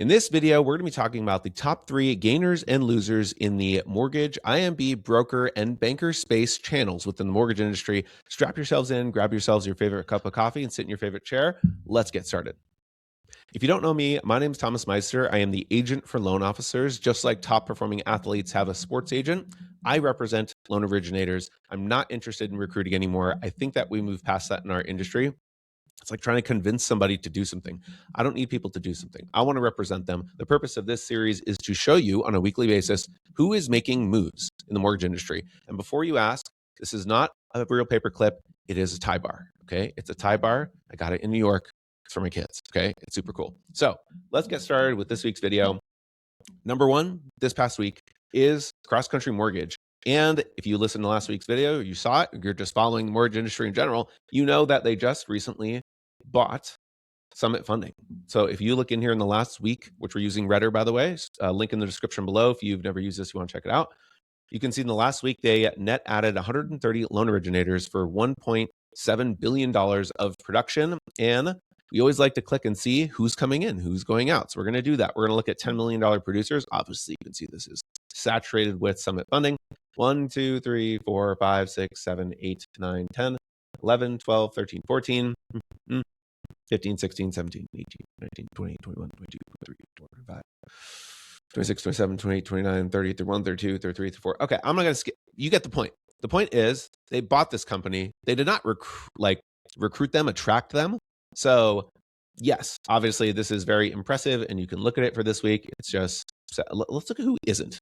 In this video, we're going to be talking about the top 3 gainers and losers in the mortgage, IMB, broker, and banker space channels within the mortgage industry. Strap yourselves in, grab yourselves your favorite cup of coffee, and sit in your favorite chair. Let's get started. If you don't know me, my name is Thomas Meister. I am the agent for loan officers. Just like top performing athletes have a sports agent, I represent loan originators. I'm not interested in recruiting anymore. I think that we moved past that in our industry. It's like trying to convince somebody to do something. I don't need people to do something. I want to represent them. The purpose of this series is to show you on a weekly basis who is making moves in the mortgage industry. And before you ask, this is not a real paper clip. It is a tie bar. Okay. It's a tie bar. I got it in New York. It's for my kids. Okay. It's super cool. So let's get started with this week's video. Number one, this past week is CrossCountry Mortgage. And if you listened to last week's video, you saw it, you're just following the mortgage industry in general, you know that they just recently bought Summit Funding. So if you look in here in the last week, which we're using Redder, by the way, link in the description below. If you've never used this, you want to check it out. You can see in the last week, they net added 130 loan originators for $1.7 billion of production. And we always like to click and see who's coming in, who's going out. So we're going to do that. We're going to look at $10 million producers. Obviously, you can see this is saturated with Summit Funding. 1, 2, 3, 4, 5, 6, 7, 8, 9, 10, 11, 12, 13, 14, 15, 16, 17, 18, 19, 20, 21, 22, 23, 24, 25, 26, 27, 28, 29, 30, 31, 32, 33, 34. Okay, I'm not going to skip. You get the point. The point is they bought this company. They did not recruit them, attract them. So yes, obviously this is very impressive and you can look at it for this week. It's just, let's look at who isn't.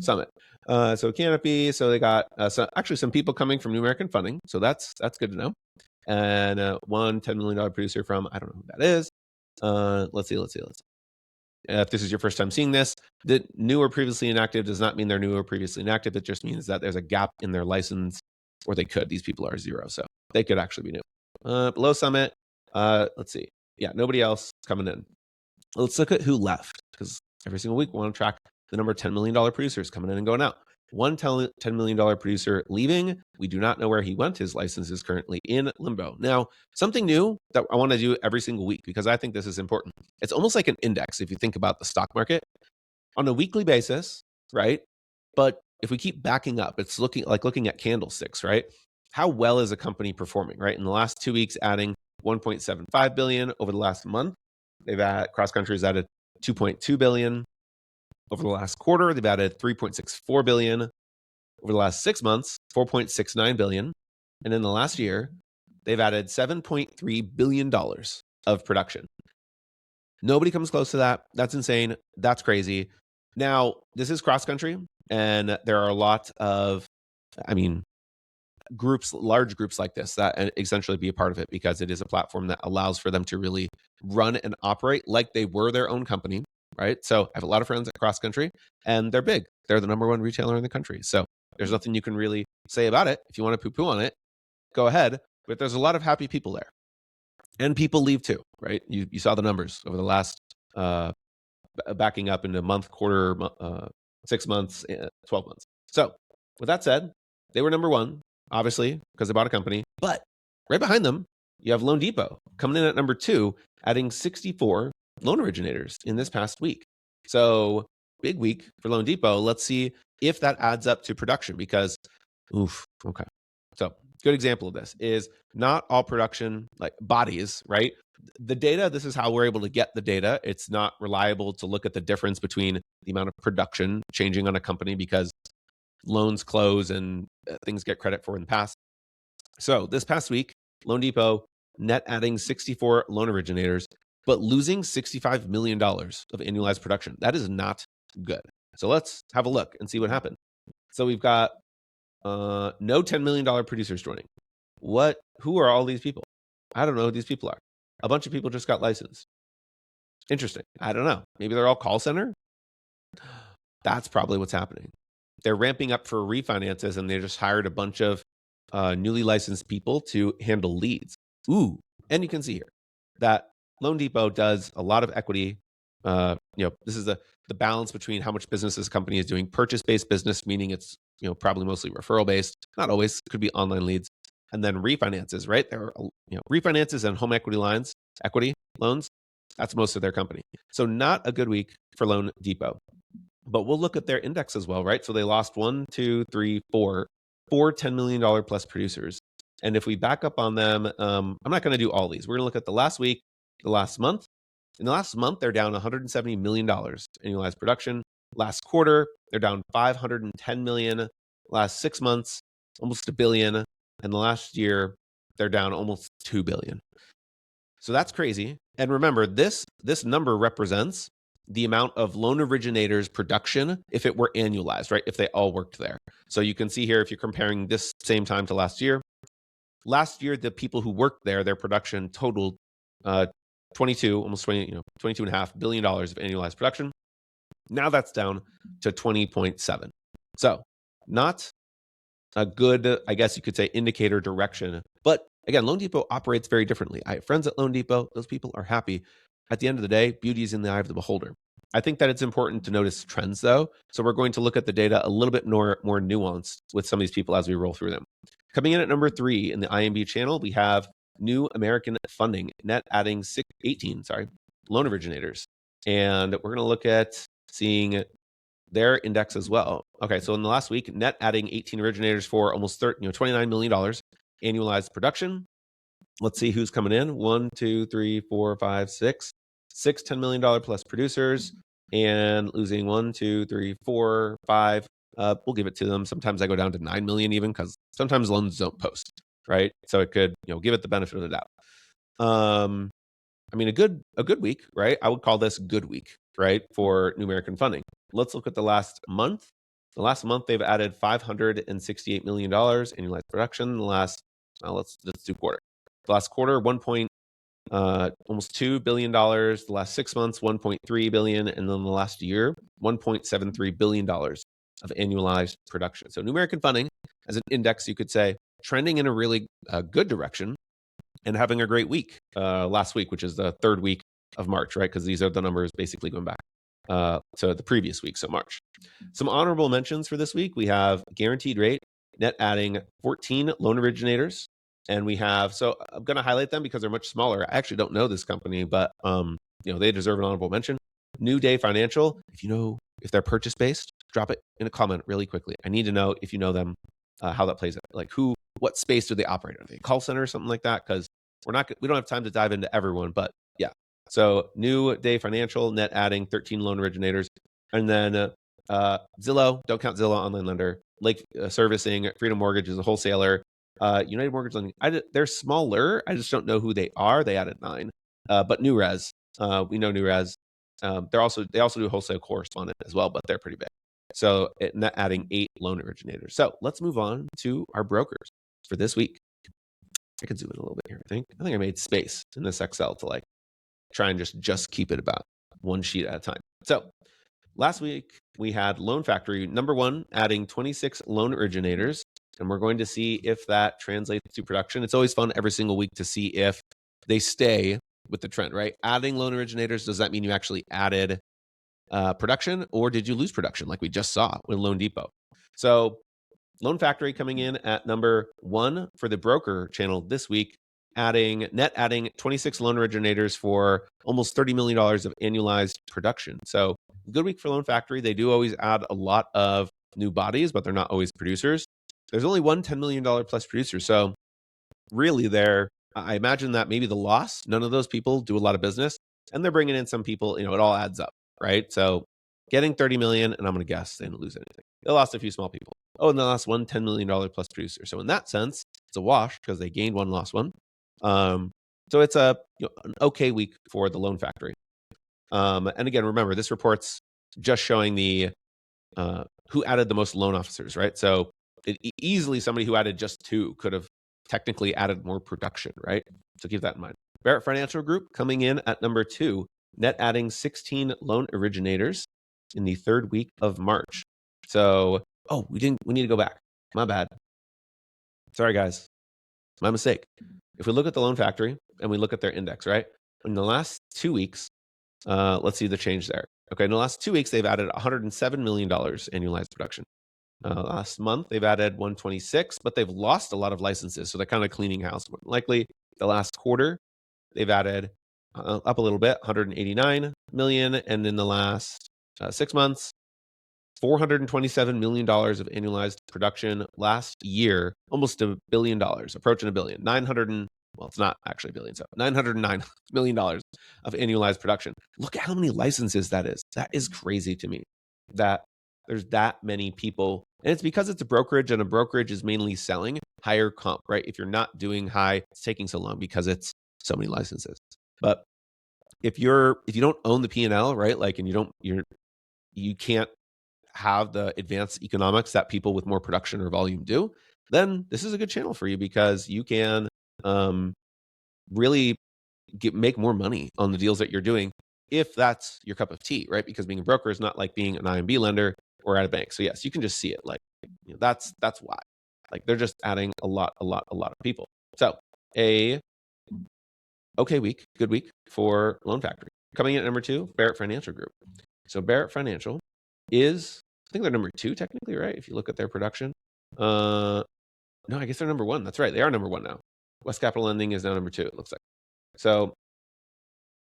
Summit. So Canopy. So they got some people coming from New American Funding. So that's good to know. And one $10 million producer from, I don't know who that is. Let's see. If this is your first time seeing this, the new or previously inactive does not mean they're new or previously inactive. It just means that there's a gap in their license, or they could. These people are 0, so they could actually be new. Below Summit, let's see. Yeah, nobody else coming in. Let's look at who left, because every single week we want to track the number of $10 million producers coming in and going out. One $10 million producer leaving. We do not know where he went. His license is currently in limbo. Now, something new that I want to do every single week, because I think this is important. It's almost like an index if you think about the stock market on a weekly basis, right? But if we keep backing up, it's looking at candlesticks, right? How well is a company performing, right? In the last 2 weeks, adding 1.75 billion. Over the last month, CrossCountry has added 2.2 billion. Over the last quarter, they've added 3.64 billion. Over the last 6 months, 4.69 billion. And in the last year, they've added $7.3 billion of production. Nobody comes close to that. That's insane. That's crazy. Now, this is CrossCountry, and there are a lot of, large groups like this that essentially be a part of it, because it is a platform that allows for them to really run and operate like they were their own company. Right. So I have a lot of friends at CrossCountry, and they're big. They're the number 1 retailer in the country. So there's nothing you can really say about it. If you want to poo-poo on it, go ahead. But there's a lot of happy people there, and people leave too. Right. You saw the numbers over the last backing up into month, quarter, 6 months, 12 months. So with that said, they were number 1, obviously, because they bought a company. But right behind them, you have LoanDepot coming in at number 2, adding 64 loan originators in this past week. So big week for LoanDepot. Let's see if that adds up to production, because, okay. So good example of this is not all production, like bodies, right? The data, this is how we're able to get the data. It's not reliable to look at the difference between the amount of production changing on a company, because loans close and things get credit for in the past. So this past week, LoanDepot net adding 64 loan originators, but losing $65 million of annualized production. That is not good. So let's have a look and see what happened. So we've got no $10 million producers joining. Who are all these people? I don't know who these people are. A bunch of people just got licensed. Interesting. I don't know. Maybe they're all call center. That's probably what's happening. They're ramping up for refinances, and they just hired a bunch of newly licensed people to handle leads. And you can see here that LoanDepot does a lot of equity. This is the balance between how much business this company is doing. Purchase-based business, meaning it's probably mostly referral-based. Not always. It could be online leads. And then refinances, right? There are refinances and home equity loans. That's most of their company. So not a good week for LoanDepot. But we'll look at their index as well, right? So they lost one, two, three, four $10 million plus producers. And if we back up on them, I'm not going to do all these. We're going to look at the last week, the last month. In the last month, they're down $170 million annualized production. Last quarter, they're down $510 million. Last 6 months, almost $1 billion. And the last year, they're down almost $2 billion. So that's crazy. And remember, this number represents the amount of loan originators production if it were annualized, right? If they all worked there. So you can see here, if you're comparing this same time to last year, the people who worked there, their production totaled 22, almost 20, $22.5 billion of annualized production. Now that's down to 20.7. So not a good, I guess you could say, indicator direction. But again, LoanDepot operates very differently. I have friends at LoanDepot. Those people are happy. At the end of the day, beauty is in the eye of the beholder. I think that it's important to notice trends, though. So we're going to look at the data a little bit more nuanced with some of these people as we roll through them. Coming in at number 3 in the IMB channel, we have New American Funding, net adding 18 loan originators. And we're going to look at seeing their index as well. Okay, so in the last week, net adding 18 originators for almost $29 million annualized production. Let's see who's coming in. 1, 2, 3, 4, 5, 6 $10 million plus producers, and losing 1, 2, 3, 4, 5. We'll give it to them. Sometimes I go down to 9 million even, because sometimes loans don't post, right? So it could, give it the benefit of the doubt. I mean, a good week, right? I would call this good week, right, for New American Funding. Let's look at the last month. The last month, they've added $568 million annualized production. The last, let's do quarter. The last quarter, almost $2 billion. The last 6 months, $1.3 billion. And then the last year, $1.73 billion of annualized production. So New American Funding, as an index, you could say, trending in a really good direction and having a great week last week, which is the third week of March, right? Because these are the numbers basically going back to the previous week, so March. Some honorable mentions for this week. We have Guaranteed Rate, net adding 14 loan originators. And we have, so I'm going to highlight them because they're much smaller. I actually don't know this company, but they deserve an honorable mention. New Day Financial, if they're purchase-based, drop it in a comment really quickly. I need to know if you know them, how that plays out. Like what space do they operate? Are they a call center or something like that? Because we don't have time to dive into everyone, but yeah. So New Day Financial, net adding 13 loan originators. And then Zillow, don't count Zillow, online lender. Lake Servicing, Freedom Mortgage is a wholesaler. United Mortgage Lending, they're smaller. I just don't know who they are. They added 9. But New Res, we know New Res. They also do wholesale correspondent as well, but they're pretty big. So net adding 8 loan originators. So let's move on to our brokers for this week. I can zoom in a little bit here. I think I made space in this Excel to try and just keep it about one sheet at a time. So last week we had Loan Factory, number 1, adding 26 loan originators. And we're going to see if that translates to production. It's always fun every single week to see if they stay with the trend, right? Adding loan originators, does that mean you actually added production, or did you lose production like we just saw with LoanDepot? So Loan Factory coming in at number 1 for the broker channel this week, net adding 26 loan originators for almost $30 million of annualized production. So good week for Loan Factory. They do always add a lot of new bodies, but they're not always producers. There's only one $10 million plus producer. So really I imagine that maybe the loss, none of those people do a lot of business, and they're bringing in some people, it all adds up, right? So getting 30 million, and I'm going to guess they didn't lose anything. They lost a few small people. And they lost one $10 million plus producer. So in that sense, it's a wash because they gained one, lost one. So it's an okay week for the Loan Factory. And again, remember, this report's just showing the who added the most loan officers, right? So easily somebody who added just 2 could have technically added more production, right? So keep that in mind. Barrett Financial Group coming in at number 2, net adding 16 loan originators in the third week of March. So, we need to go back. My bad. Sorry, guys. My mistake. If we look at the Loan Factory and we look at their index, right? In the last 2 weeks, let's see the change there. Okay, in the last 2 weeks, they've added $107 million annualized production. Last month, they've added 126, but they've lost a lot of licenses, so they're kind of cleaning house. More likely, the last quarter, they've added up a little bit, 189 million, and in the last 6 months, $427 million of annualized production. Last year, almost $1 billion, approaching $1 billion. Well, it's not actually a billion, so $909 million of annualized production. Look at how many licenses that is. That is crazy to me that there's that many people. And it's because it's a brokerage, and a brokerage is mainly selling higher comp, right? If you're not doing high, it's taking so long because it's so many licenses. But if you don't own the P&L, right? Like, and you can't have the advanced economics that people with more production or volume do, then this is a good channel for you because you can really make more money on the deals that you're doing if that's your cup of tea, right? Because being a broker is not like being an IMB lender or at a bank. So yes, you can just see it. Like, that's why. Like, they're just adding a lot of people. So a good week for Loan Factory. Coming in at number 2, Barrett Financial Group. So Barrett Financial is, I think they're number 2 technically, right? If you look at their production. No, I guess they're number 1. That's right. They are number 1 now. West Capital Lending is now number 2, it looks like. So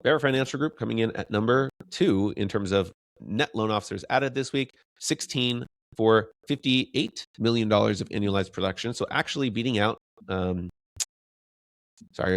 Barrett Financial Group coming in at number 2 in terms of net loan officers added this week, 16 for $58 million of annualized production. So actually beating out, sorry,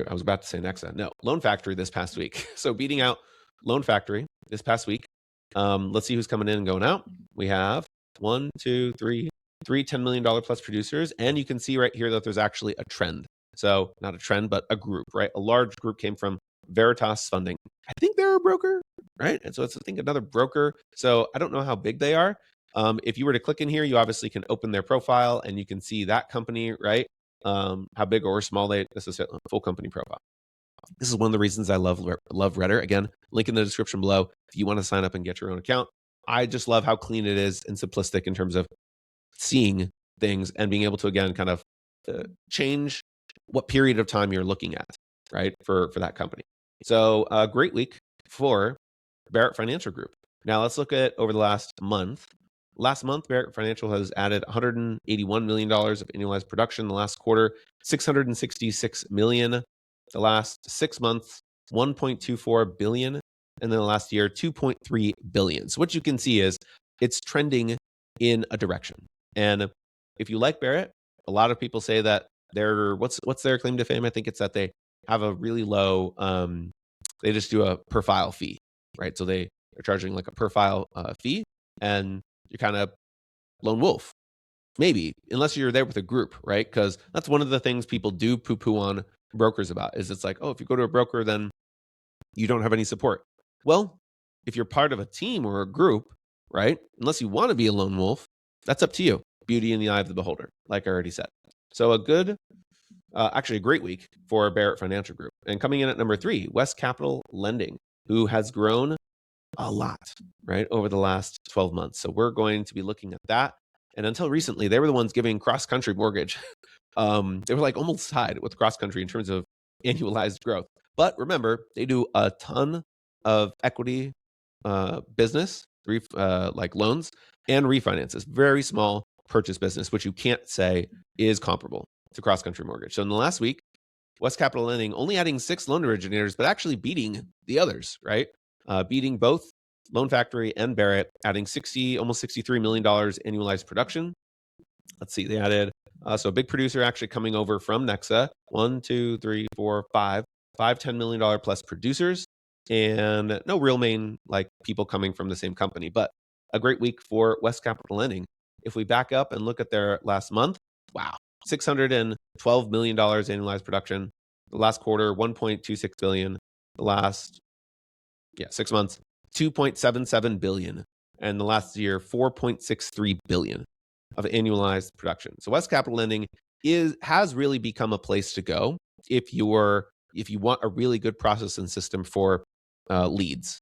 I was about to say Nexa. No, Loan Factory this past week. So beating out Loan Factory this past week. Let's see who's coming in and going out. We have 1, 2, 3 $10 million plus producers. And you can see right here that there's actually a trend. So not a trend, but a group, right? A large group came from Veritas Funding. I think they're a broker, right? And so it's, I think, another broker. So I don't know how big they are. If you were to click in here, you obviously can open their profile and you can see that company, right? How big or small this is a full company profile. This is one of the reasons I love Redder. Again, link in the description below if you want to sign up and get your own account. I just love how clean it is and simplistic in terms of seeing things and being able to, again, kind of change what period of time you're looking at, right, for that company. So a great week for Barrett Financial Group. Now let's look at over the last month. Last month, Barrett Financial has added $181 million of annualized production. The last quarter, $666 million. The last 6 months, $1.24 billion. And then the last year, $2.3 billion. So what you can see is it's trending in a direction. And if you like Barrett, a lot of people say that what's their claim to fame? I think it's that they have a really low, they just do a per file fee, right? So they're charging like a per file fee, and you're kind of lone wolf, maybe, unless you're there with a group, right? Because that's one of the things people do poo-poo on brokers about, is it's like, oh, if you go to a broker, then you don't have any support. Well, if you're part of a team or a group, right? Unless you want to be a lone wolf, that's up to you. Beauty in the eye of the beholder, like I already said. So actually a great week for Barrett Financial Group. And coming in at number 3, West Capital Lending, who has grown a lot, right, over the last 12 months. So we're going to be looking at that. And until recently, they were the ones giving CrossCountry Mortgage. They were like almost tied with CrossCountry in terms of annualized growth. But remember, they do a ton of equity business, like loans and refinances. Very small purchase business, which you can't say is comparable to CrossCountry Mortgage. So in the last week, West Capital Lending only adding 6 loan originators, but actually beating the others, right? Beating both Loan Factory and Barrett, adding almost $63 million annualized production. Let's see, they added, so a big producer actually coming over from Nexa, 1, 2, 3, 4, 5 $10 million plus producers, and no real main like people coming from the same company, but a great week for West Capital Lending. If we back up and look at their last month, wow, $612 million annualized production. The last quarter, $1.26 billion. The last 6 months, $2.77 billion. And the last year, $4.63 billion of annualized production. So West Capital Lending has really become a place to go if you want a really good process and system for leads,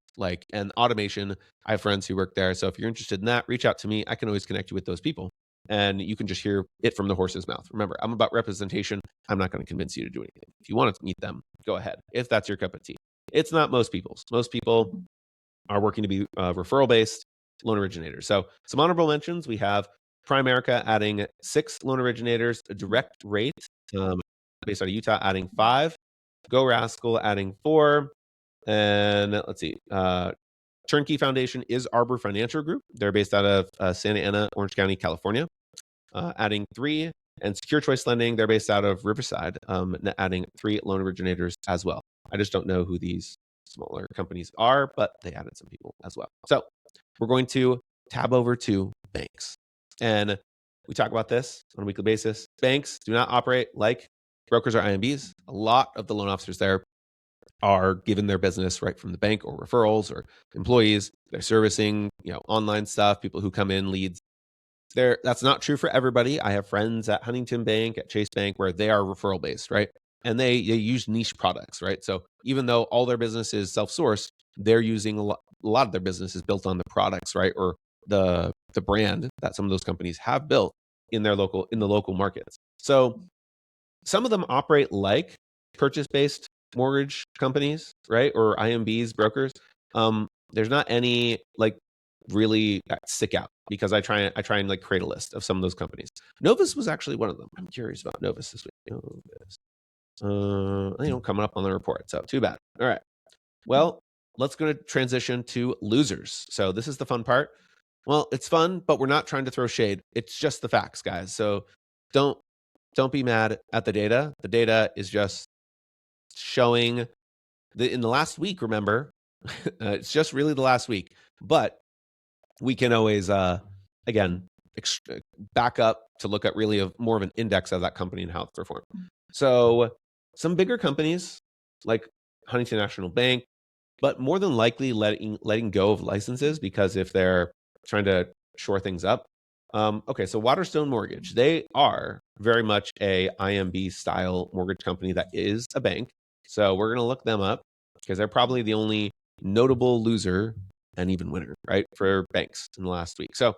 and automation. I have friends who work there. So if you're interested in that, reach out to me. I can always connect you with those people, and you can just hear it from the horse's mouth. Remember, I'm about representation. I'm not going to convince you to do anything. If you want to meet them, go ahead, if that's your cup of tea. It's not most people's. Most people are working to be referral-based loan originators. So some honorable mentions, we have Primerica adding 6 loan originators, a direct rate based out of Utah adding 5, Go Rascal adding 4, And let's see. Turnkey Foundation is Arbor Financial Group. They're based out of Santa Ana, Orange County, California. Adding 3. And Secure Choice Lending, they're based out of Riverside, adding 3 loan originators as well. I just don't know who these smaller companies are, but they added some people as well. So we're going to tab over to banks. And we talk about this on a weekly basis. Banks do not operate like brokers or IMBs. A lot of the loan officers there are given their business right from the bank or referrals or employees. They're servicing, online stuff, people who come in, leads. That's not true for everybody. I have friends at Huntington Bank, at Chase Bank, where they are referral based, right? And they use niche products, right? So even though all their business is self-sourced, they're using a lot of their business is built on the products, right? Or the brand that some of those companies have built in the local markets. So some of them operate like purchase-based mortgage companies, right? Or IMBs, brokers. There's not any really stick out because I try and create a list of some of those companies. Novus was actually one of them. I'm curious about Novus this week. Coming up on the report, so too bad. All right. Well, let's go to transition to losers. So this is the fun part. Well, it's fun, but we're not trying to throw shade. It's just the facts, guys. So don't be mad at the data. The data is just showing in the last week, remember, it's just really the last week, but we can always, again, back up to look at really more of an index of that company and how it's performed. So some bigger companies like Huntington National Bank, but more than likely letting go of licenses because if they're trying to shore things up. Okay, so Waterstone Mortgage, they are very much a IMB style mortgage company that is a bank. So we're going to look them up because they're probably the only notable loser and even winner, right, for banks in the last week. So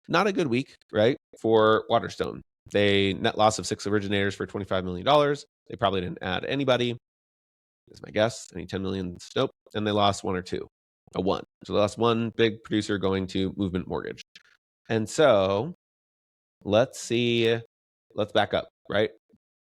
not a good week, right, for Waterstone. They net loss of 6 originators for $25 million. They probably didn't add anybody, is my guess. Any 10 million? Nope. And they lost 1 or 2. A 1. So they lost 1 big producer going to Movement Mortgage. And so let's back up, right?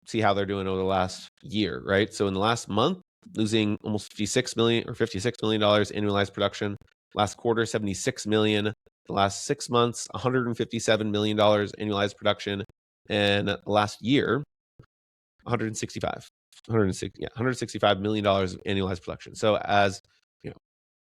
See how they're doing over the last year, right? So in the last month, losing almost $56 million annualized production. Last quarter, $76 million. The last 6 months, $157 million annualized production. And last year, $165 million annualized production. So as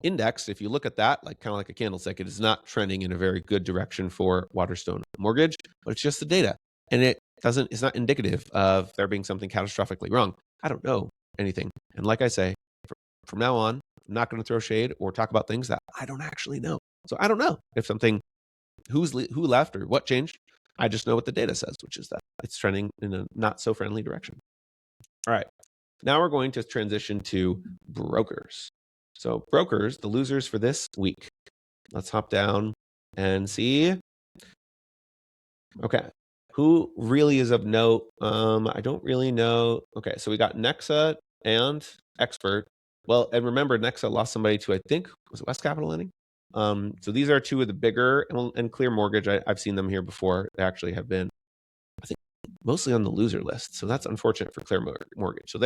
index, if you look at that, kind of like a candlestick, it is not trending in a very good direction for Waterstone Mortgage, but it's just the data. And it's not indicative of there being something catastrophically wrong. I don't know anything. And like I say, from now on, I'm not going to throw shade or talk about things that I don't actually know. So I don't know if who left or what changed. I just know what the data says, which is that it's trending in a not so friendly direction. All right. Now we're going to transition to brokers. So brokers, the losers for this week. Let's hop down and see. Okay. Who really is of note? I don't really know. Okay. So we got Nexa and Expert. Well, and remember, Nexa lost somebody to, I think, was it West Capital Lending? So these are 2 of the bigger, and Clear Mortgage. I've seen them here before. They actually have been, I think, mostly on the loser list. So that's unfortunate for Clear Mortgage. So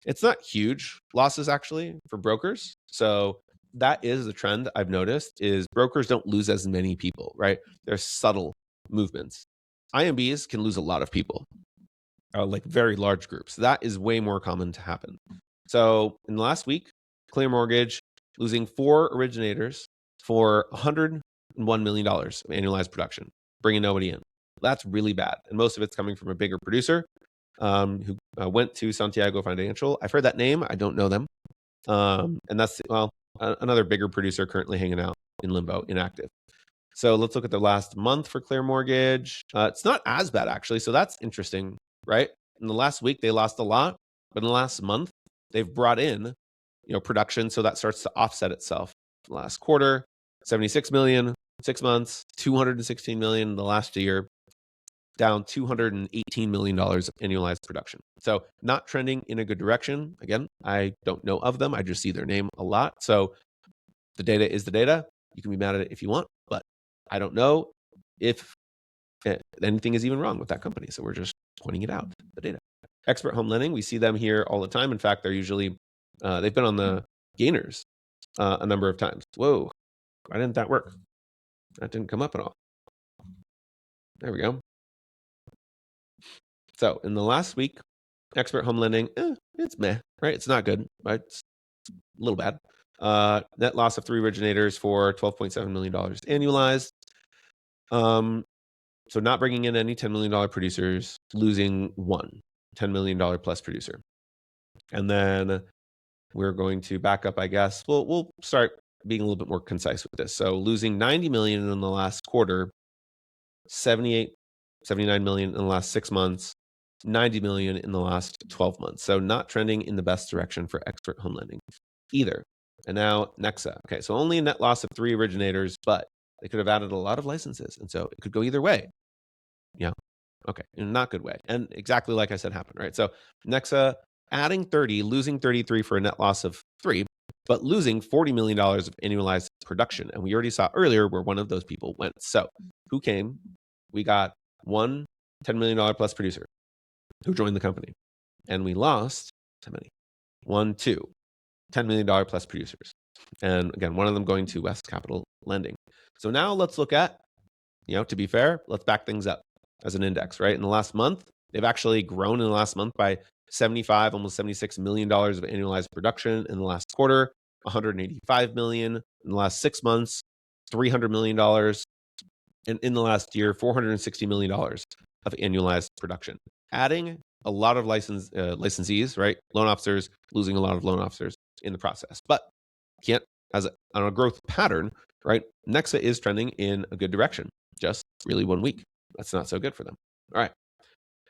it's not huge losses actually for brokers. So that is the trend I've noticed is brokers don't lose as many people, right? There's subtle movements. IMBs can lose a lot of people, like very large groups. That is way more common to happen. So in the last week, Clear Mortgage losing 4 originators for $101 million of annualized production, bringing nobody in. That's really bad. And most of it's coming from a bigger producer who went to Santiago Financial. I've heard that name. I don't know them. And that's, another bigger producer currently hanging out in limbo, inactive. So let's look at the last month for Clear Mortgage. It's not as bad, actually. So that's interesting, right? In the last week, they lost a lot. But in the last month, they've brought in, production. So that starts to offset itself. Last quarter, 76 million, 6 months, 216 million in the last year. Down $218 million of annualized production. So not trending in a good direction. Again, I don't know of them. I just see their name a lot. So the data is the data. You can be mad at it if you want, but I don't know if anything is even wrong with that company. So we're just pointing it out, the data. Expert Home Lending, we see them here all the time. In fact, they're usually They've been on the gainers a number of times. Whoa, why didn't that work? That didn't come up at all. There we go. So in the last week, expert home lending, it's meh, right? It's not good, right? It's a little bad. Net loss of 3 originators for $12.7 million annualized. So not bringing in any $10 million producers, losing one $10 million plus producer. And then we're going to back up, I guess. We'll start being a little bit more concise with this. So losing 90 million in the last quarter, 78, 79 million in the last 6 months, 90 million in the last 12 months. So not trending in the best direction for expert home lending either. And now Nexa. Okay, so only a net loss of 3 originators, but they could have added a lot of licenses. And so it could go either way. Yeah. Okay. In a not good way. And exactly like I said happened, right? So Nexa adding 30, losing 33 for a net loss of 3, but losing $40 million of annualized production. And we already saw earlier where one of those people went. So who came? We got one $10 million plus producer who joined the company. And we lost how many? 1, 2, $10 million plus producers. And again, one of them going to West Capital Lending. So now let's look at, to be fair, let's back things up as an index, right? In the last month, they've actually grown in the last month by 75, almost $76 million of annualized production. In the last quarter, 185 million. In the last 6 months, $300 million. And in the last year, $460 million of annualized production. Adding a lot of licensees, right? Loan officers, losing a lot of loan officers in the process. But can't, on a growth pattern, right? Nexa is trending in a good direction. Just really 1 week. That's not so good for them. All right.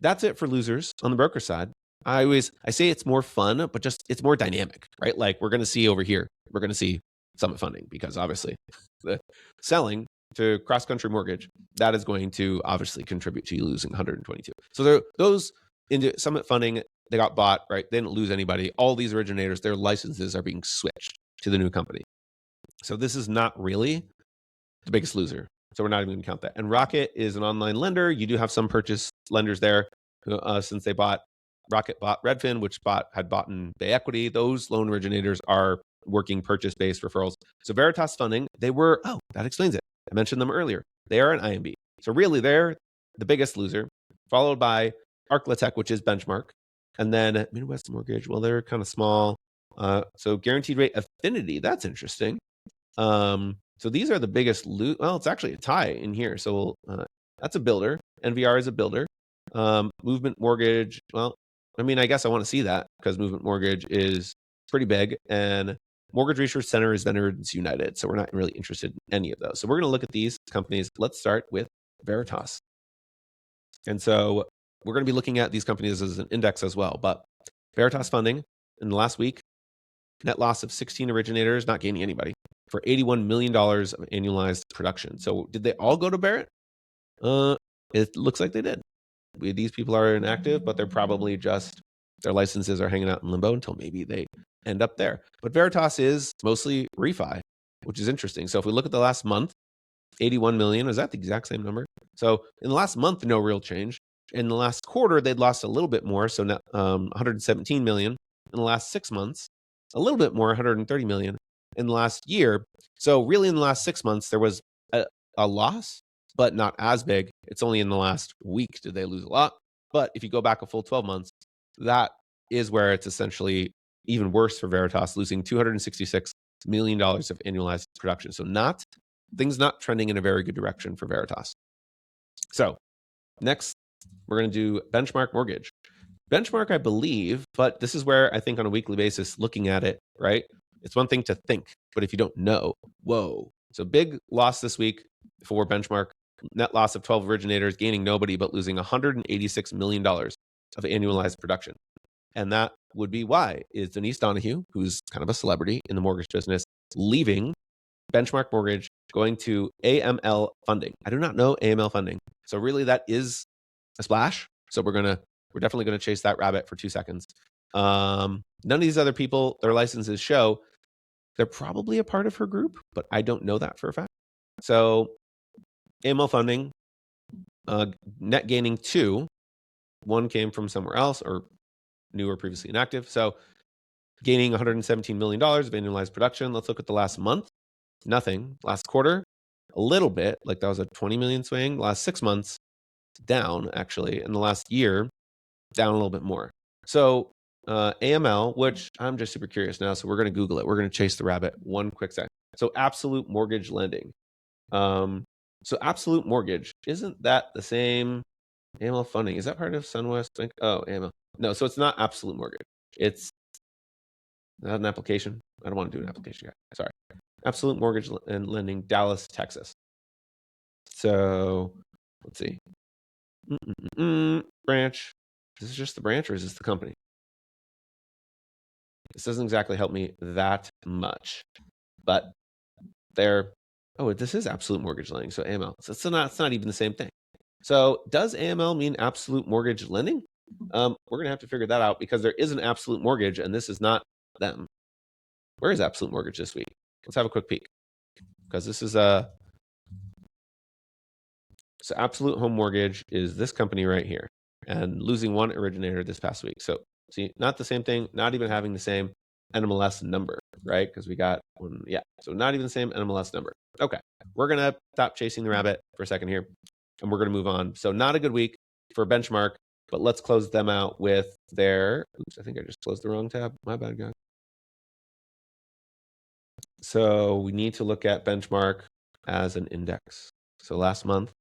That's it for losers on the broker side. I say it's more fun, but just it's more dynamic, right? Like we're going to see over here, we're going to see Summit Funding because obviously the selling to CrossCountry Mortgage, that is going to obviously contribute to you losing 122. So those into Summit Funding, they got bought, right? They didn't lose anybody. All these originators, their licenses are being switched to the new company. So this is not really the biggest loser. So we're not even going to count that. And Rocket is an online lender. You do have some purchase lenders there since they bought Redfin, which had bought in Bay Equity. Those loan originators are working purchase-based referrals. So Veritas Funding, that explains it. I mentioned them earlier. They are an IMB. So really they're the biggest loser, followed by Arclatech, which is Benchmark. And then Midwest Mortgage, well, they're kind of small. So Guaranteed Rate Affinity, that's interesting. So these are the biggest well, it's actually a tie in here. So that's a builder. NVR is a builder. Movement Mortgage, well, I guess I want to see that because Movement Mortgage is pretty big. And Mortgage Research Center is Veterans United. So we're not really interested in any of those. So we're going to look at these companies. Let's start with Veritas. And so we're going to be looking at these companies as an index as well. But Veritas Funding in the last week, net loss of 16 originators, not gaining anybody, for $81 million of annualized production. So did they all go to Barrett? It looks like they did. These people are inactive, but they're probably just, their licenses are hanging out in limbo until maybe they end up there. But Veritas is mostly refi, which is interesting. So if we look at the last month, 81 million, is that the exact same number? So in the last month, no real change. In the last quarter, they'd lost a little bit more. So now 117 million. In the last 6 months, a little bit more, 130 million. In the last year. So really in the last 6 months, there was a loss, but not as big. It's only in the last week did they lose a lot. But if you go back a full 12 months, that is where it's essentially even worse for Veritas, losing $266 million of annualized production. So things not trending in a very good direction for Veritas. So next, we're going to do Benchmark Mortgage. Benchmark, I believe, but this is where I think on a weekly basis, looking at it, right? It's one thing to think, but if you don't know, whoa. So big loss this week for Benchmark, net loss of 12 originators, gaining nobody, but losing $186 million of annualized production. And that would be why is Denise Donahue, who's kind of a celebrity in the mortgage business, leaving Benchmark Mortgage, going to AML Funding. I do not know AML Funding. So really that is a splash. So we're definitely going to chase that rabbit for 2 seconds. None of these other people, their licenses show they're probably a part of her group, but I don't know that for a fact. So AML Funding, net gaining 2. 1 came from somewhere else or new or previously inactive. So gaining $117 million of annualized production. Let's look at the last month. Nothing. Last quarter, a little bit, like that was a 20 million swing. Last 6 months, down actually. In the last year, down a little bit more. So AML, which I'm just super curious now, so we're going to Google it. We're going to chase the rabbit one quick second. So absolute mortgage lending. So absolute mortgage, isn't that the same? AML funding, is that part of SunWest? Oh, AML. No, so it's not absolute mortgage. It's not an application. I don't want to do an application, guy. Sorry. Absolute mortgage and lending, Dallas, Texas. So let's see. Branch. Is this just the branch or is this the company? This doesn't exactly help me that much, but this is absolute mortgage lending. So AML. So it's not even the same thing. So does AML mean absolute mortgage lending? We're going to have to figure that out because there is an absolute mortgage and this is not them. Where is absolute mortgage this week? Let's have a quick peek because this is so absolute home mortgage is this company right here and losing one originator this past week. So see, not the same thing, not even having the same NMLS number, right? Because we got one, so not even the same NMLS number. Okay, we're going to stop chasing the rabbit for a second here and we're going to move on. So not a good week for Benchmark, but let's close them out with their, oops, I think I just closed the wrong tab. My bad, guys. So we need to look at Benchmark as an index. So last month,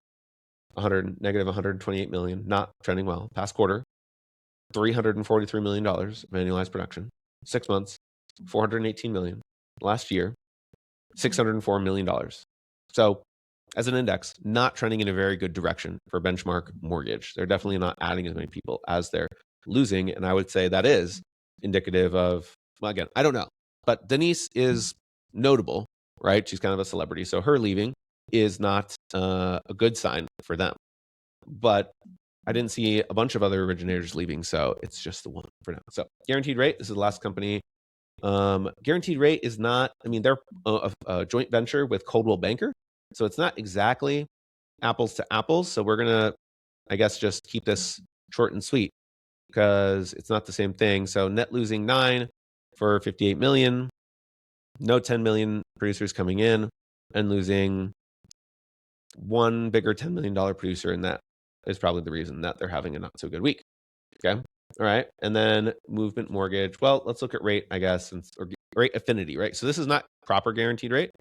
negative 128 million, not trending well. Past quarter, $343 million of annualized production. 6 months, 418 million. Last year, $604 million. So as an index, not trending in a very good direction for Benchmark Mortgage. They're definitely not adding as many people as they're losing. And I would say that is indicative of, well, again, I don't know. But Denise is notable, right? She's kind of a celebrity. So her leaving is not a good sign for them. But I didn't see a bunch of other originators leaving. So it's just the one for now. So guaranteed rate, this is the last company. Guaranteed rate is not, they're a joint venture with Coldwell Banker. So it's not exactly apples to apples. So we're going to, I guess, just keep this short and sweet because it's not the same thing. So net losing 9 for 58 million, no 10 million producers coming in and losing one bigger $10 million producer. And that is probably the reason that they're having a not so good week. Okay. All right. And then movement mortgage. Well, let's look at rate, I guess, or rate affinity, right? So this is not proper guaranteed rate.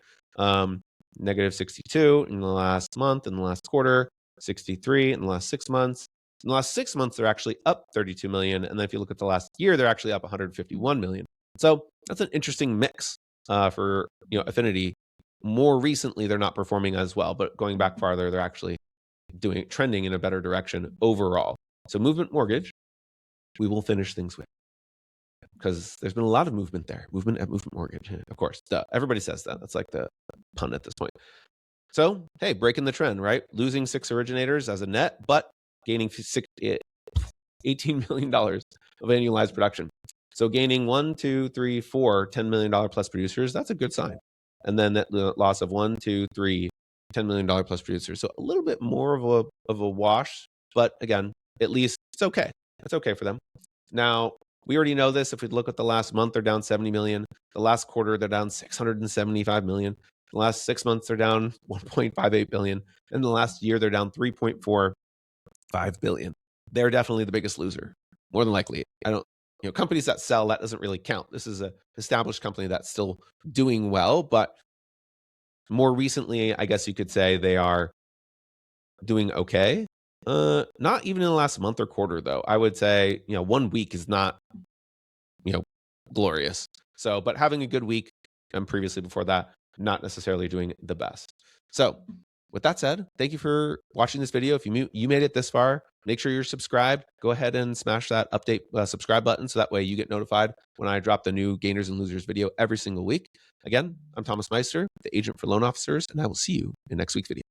Negative 62 in the last month, in the last quarter, 63 in the last 6 months. In the last 6 months, they're actually up 32 million. And then if you look at the last year, they're actually up 151 million. So that's an interesting mix for affinity. More recently, they're not performing as well, but going back farther, they're actually trending in a better direction overall. So movement mortgage, we will finish things with, because there's been a lot of movement there. Movement at movement mortgage, of course. Everybody says that. That's like the pun at this point. So, hey, breaking the trend, right? Losing 6 originators as a net, but gaining $18 million of annualized production. So gaining 1, 2, 3, 4 $10 million plus producers, that's a good sign. And then that loss of 1, 2, 3 $10 million plus producers. So a little bit more of a wash, but again, at least it's okay. It's okay for them. Now, we already know this. If we look at the last month, they're down 70 million. The last quarter, they're down 675 million. The last 6 months, they're down 1.58 billion. And the last year, they're down 3.45 billion. They're definitely the biggest loser, more than likely. Companies that sell, that doesn't really count. This is an established company that's still doing well, but more recently, I guess you could say they are doing okay. Not even in the last month or quarter, though. I would say, 1 week is not, glorious. So, but having a good week, and previously before that, not necessarily doing the best. So, with that said, thank you for watching this video. If you made it this far, make sure you're subscribed. Go ahead and smash that update subscribe button so that way you get notified when I drop the new Gainers and Losers video every single week. Again, I'm Thomas Meister, the agent for loan officers, and I will see you in next week's video.